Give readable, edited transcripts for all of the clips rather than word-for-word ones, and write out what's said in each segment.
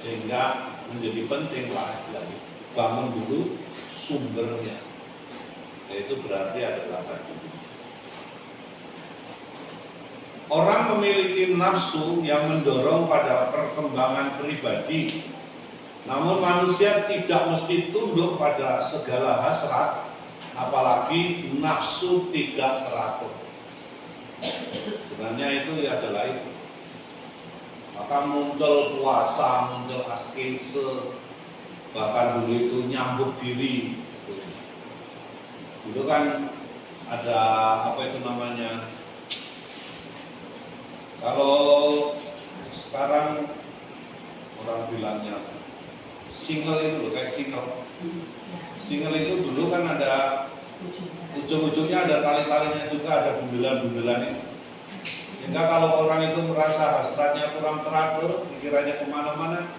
Sehingga menjadi penting lagi bangun dulu sumbernya, yaitu berarti adalah tadi orang memiliki nafsu yang mendorong pada perkembangan pribadi, namun manusia tidak mesti tunduk pada segala hasrat, apalagi nafsu tidak teratur. Sebenarnya itu adalah itu. Maka muncul puasa, muncul askese, bahkan dulu itu nyambuk diri. Dulu kan ada apa itu namanya? Kalau sekarang orang bilangnya single itu loh, kayak single. Single itu dulu kan ada ujung-ujungnya ada tali-talinya juga, ada bundelan-bundelan itu. Sehingga kalau orang itu merasa hasratnya kurang teratur, pikirannya kemana-mana,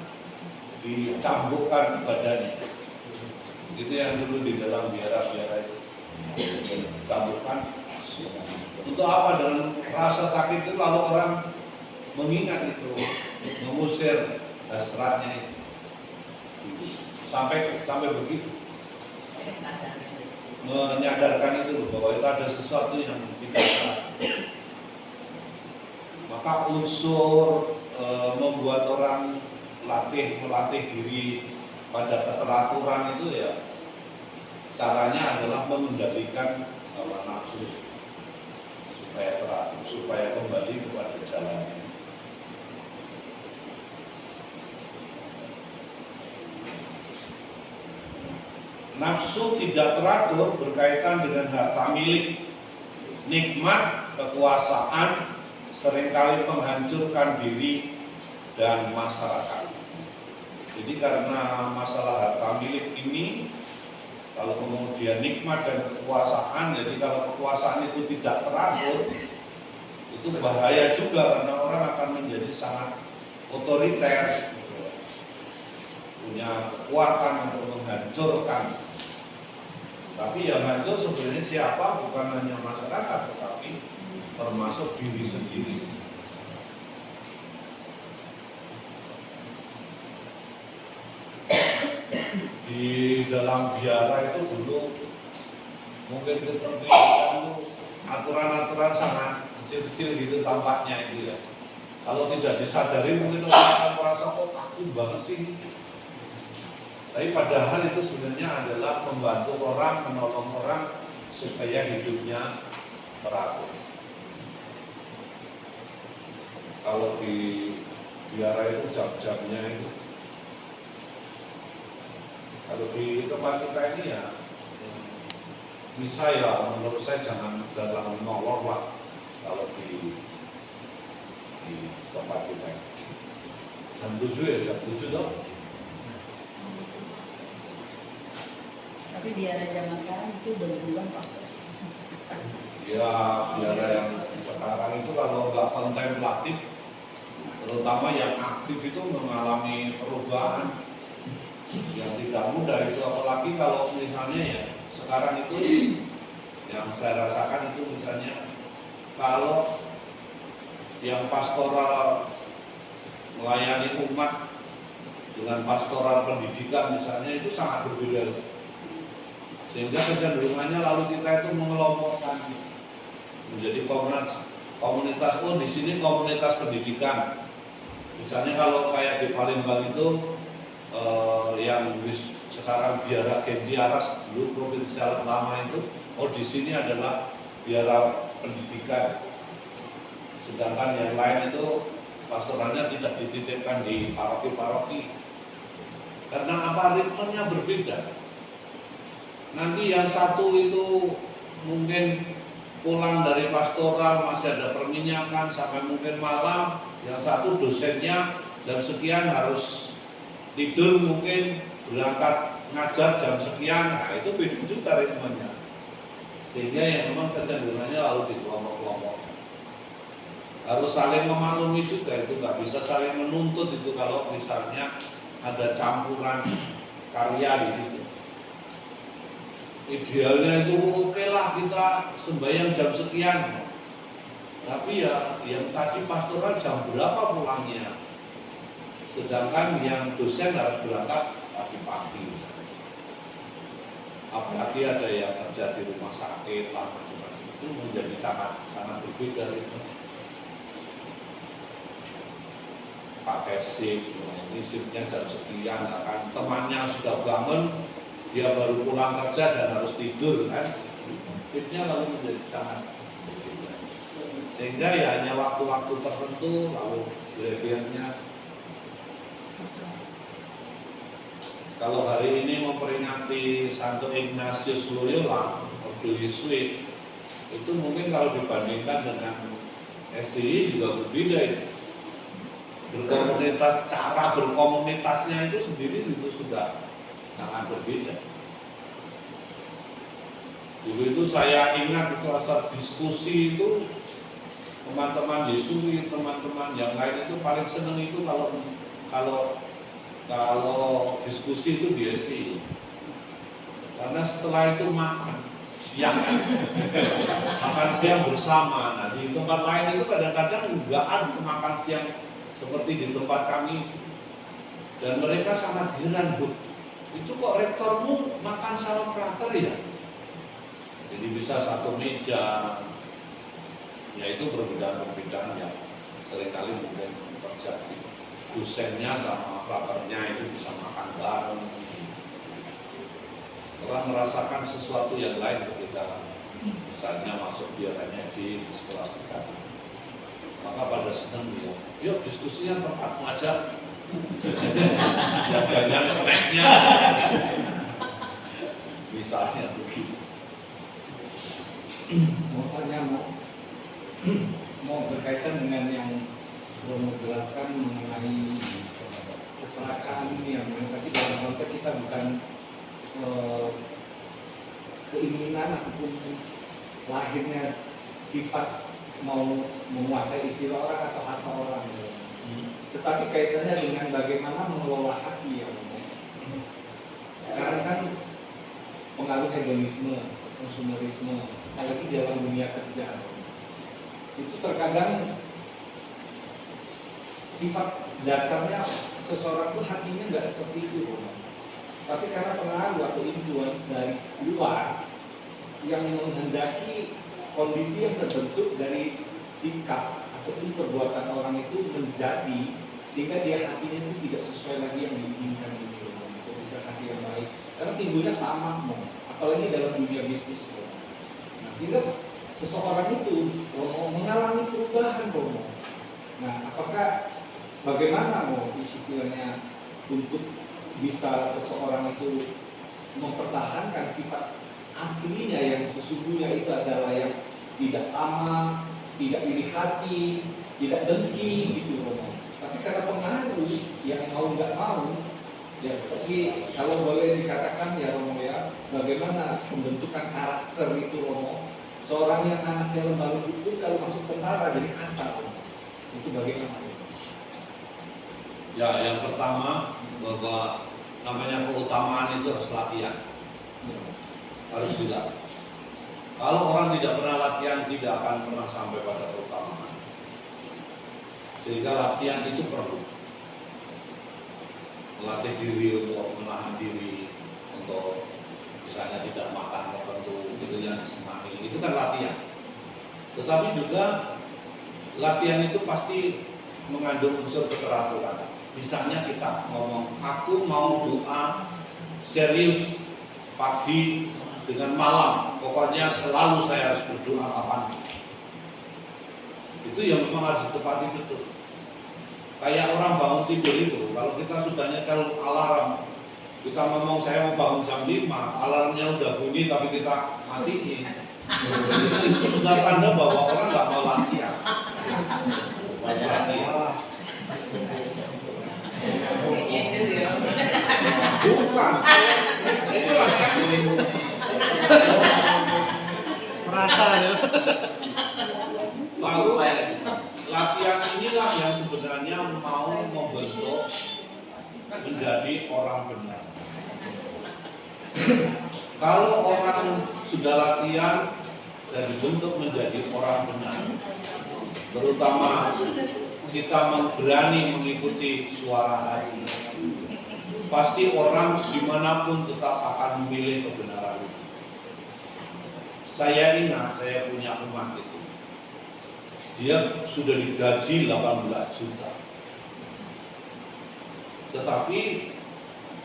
dicambukkan badannya. Itu yang dulu di dalam biara-biara itu dicambukkan. Untuk apa? Dengan rasa sakit itu lalu orang mengingat itu, mengusir hasratnya itu. Sampai begitu. Menyadarkan itu bahwa itu ada sesuatu yang tidak salah. Maka unsur membuat orang melatih diri pada keteraturan itu ya caranya adalah mengendalikan hawa nafsu supaya teratur, supaya kembali kepada jalannya. Nafsu tidak teratur berkaitan dengan harta milik, nikmat, kekuasaan, seringkali menghancurkan diri dan masyarakat. Jadi karena masalah harta milik ini, kalau kemudian nikmat dan kekuasaan, jadi kalau kekuasaan itu tidak teratur, itu bahaya juga karena orang akan menjadi sangat otoriter, punya kekuatan untuk menghancurkan. Tapi yang hancur sebenarnya siapa? Bukan hanya masyarakat, tetapi termasuk diri sendiri. Di dalam biara itu dulu mungkin seperti aturan-aturan sangat kecil-kecil gitu tampaknya itu ya. Kalau tidak disadari mungkin orang akan merasa kok aku banget sih. Tapi padahal itu sebenarnya adalah membantu orang, menolong orang supaya hidupnya teratur. Kalau di biara itu jam-jamnya itu, kalau di tempat kita ini ya, bisa ya menurut saya jangan menolong lah kalau di tempat kita. Jam 7 ya, jam 7 dong. Tapi biara zaman sekarang itu udah berubah Pak. Ya, biara yang sekarang itu kalau nggak kontemplatif, terutama yang aktif itu mengalami perubahan yang tidak mudah itu, apalagi kalau misalnya ya sekarang itu yang saya rasakan itu misalnya kalau yang pastoral melayani umat dengan pastoral pendidikan misalnya itu sangat berbeda. Sehingga kecenderungannya lalu kita itu mengelompokkan menjadi komunitas pun di sini komunitas pendidikan. Misalnya kalau kayak di Palembang itu yang sekarang biara Genji Aras dulu provinsial lama itu, di sini adalah biara pendidikan. Sedangkan yang lain itu pastoralnya tidak dititipkan di paroki-paroki. Karena apa? Ritmenya berbeda. Nanti yang satu itu mungkin pulang dari pastoral masih ada perminyakan sampai mungkin malam, yang satu dosennya jam sekian harus tidur, mungkin berangkat ngajar jam sekian. Nah itu beda juga ritmenya, sehingga yang memang kecenderungannya lalu di kelompok-kelompok. Harus saling memaklumi juga, itu nggak bisa saling menuntut itu kalau misalnya ada campuran karya di situ. Idealnya itu oke lah kita sembahyang jam sekian, tapi ya yang tadi pastoral jam berapa pulangnya, Sedangkan yang dosen harus berangkat pagi-pagi. Apalagi ada yang kerja di rumah sakit lah macam-macam, itu menjadi sangat berbeda itu. Pakai shift, ini shiftnya jam sekian, kan temannya sudah bangun, dia baru pulang kerja dan harus tidur kan, shiftnya lalu menjadi sangat berbeda. Sehingga ya hanya waktu-waktu tertentu lalu behaviornya. Kalau hari ini memperingati Santo Ignatius Loyola, Ordo Yesuit, itu mungkin kalau dibandingkan dengan SDI juga berbeda ya. Berkomunitas, cara berkomunitasnya itu sendiri itu sudah sangat berbeda. Dulu itu saya ingat itu asal diskusi itu teman-teman Yesuit, teman-teman yang lain itu paling seneng itu kalau diskusi itu di SDI. Karena setelah itu makan siang kan, makan siang bersama. Nah di tempat lain itu kadang-kadang enggak ada makan siang seperti di tempat kami. Dan mereka sangat heran, Bu, itu kok rektormu makan sama frater ya? Jadi bisa satu meja. Ya itu perbedaan-perbedaan yang seringkali mungkin terjadi. Dosennya sama fraternya itu bisa makan bareng. Orang merasakan sesuatu yang lain ketika misalnya masuk di RNSI di sekolah sekitar. Maka pada senang dia, yuk diskusinya tempatmu aja. Yang banyak snacksnya. Misalnya begitu. Mau tanya, mau berkaitan dengan yang Romo jelaskan mengenai keserakaan ini, yang tapi dalam konteks kita bukan keinginan ataupun lahirnya sifat mau menguasai isi orang atau harta orang, tetapi kaitannya dengan bagaimana mengelola hati ya. Sekarang kan pengaruh hedonisme, konsumerisme, apalagi dalam dunia kerja, itu terkadang sifat dasarnya seseorang itu hatinya nggak seperti itu, tapi karena pengaruh atau influence dari luar yang menghendaki kondisi yang terbentuk dari sikap ataupun perbuatan orang itu menjadi sehingga dia hatinya itu tidak sesuai lagi yang diinginkan gitu, bisa hati yang baik, karena timbulnya tamak, apalagi dalam dunia bisnis. Nah, sehingga seseorang itu mengalami perubahan, Nah, apakah bagaimana istilahnya untuk bisa seseorang itu mempertahankan sifat aslinya yang sesungguhnya itu adalah yang tidak tamak, tidak iri hati, tidak dengki gitu, Tapi karena pengaruh yang mau nggak mau, ya seperti kalau boleh dikatakan ya Romo ya, bagaimana pembentukan karakter itu, Romo. Seorang yang anaknya lemah lembut itu kalau masuk tentara jadi kasar, itu bagaimana? Ya, yang pertama bahwa namanya keutamaan itu harus latihan, harus dilatih. Kalau orang tidak pernah latihan, tidak akan pernah sampai pada keutamaan. Sehingga latihan itu perlu. Melatih diri untuk menahan diri, untuk misalnya tidak makan tertentu, itu yang disenangi, itu kan latihan. Tetapi juga latihan itu pasti mengandung unsur keteraturan. Misalnya kita ngomong, aku mau doa serius pagi dengan malam, pokoknya selalu saya harus berdoa kapan. Itu yang memang harus ditepati betul. Kayak orang bangun tidur itu, kalau kita sudah nyetel alarm, kita ngomong saya mau bangun jam 5, alarmnya udah bunyi tapi kita matiin. Itu sudah tanda bahwa orang nggak mau latihan. Bukan, itu latihan. Merasa ya. Lalu latihan inilah yang sebenarnya mau membentuk menjadi orang benar. Kalau orang sudah latihan dan dibentuk menjadi orang benar, terutama kita berani mengikuti suara hati, pasti orang dimanapun tetap akan memilih kebenaran itu. Saya ingat, saya punya umat itu, dia sudah digaji 18 juta. Tetapi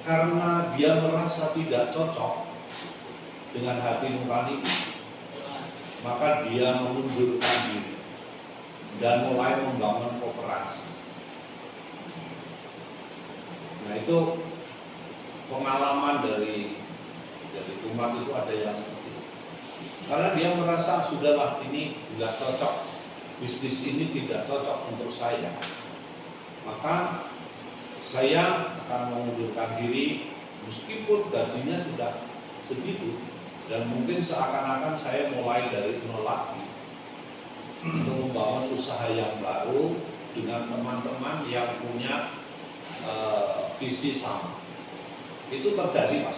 karena dia merasa tidak cocok dengan hati nurani, maka dia mengundurkan diri dan mulai membangun koperasi. Nah, itu pengalaman dari umat itu ada yang seperti itu. Karena dia merasa sudahlah, ini tidak cocok, bisnis ini tidak cocok untuk saya, maka saya akan mengundurkan diri meskipun gajinya sudah segitu, dan mungkin seakan-akan saya mulai dari nol lagi untuk membangun usaha yang baru dengan teman-teman yang punya visi sama. Itu terjadi, Pak.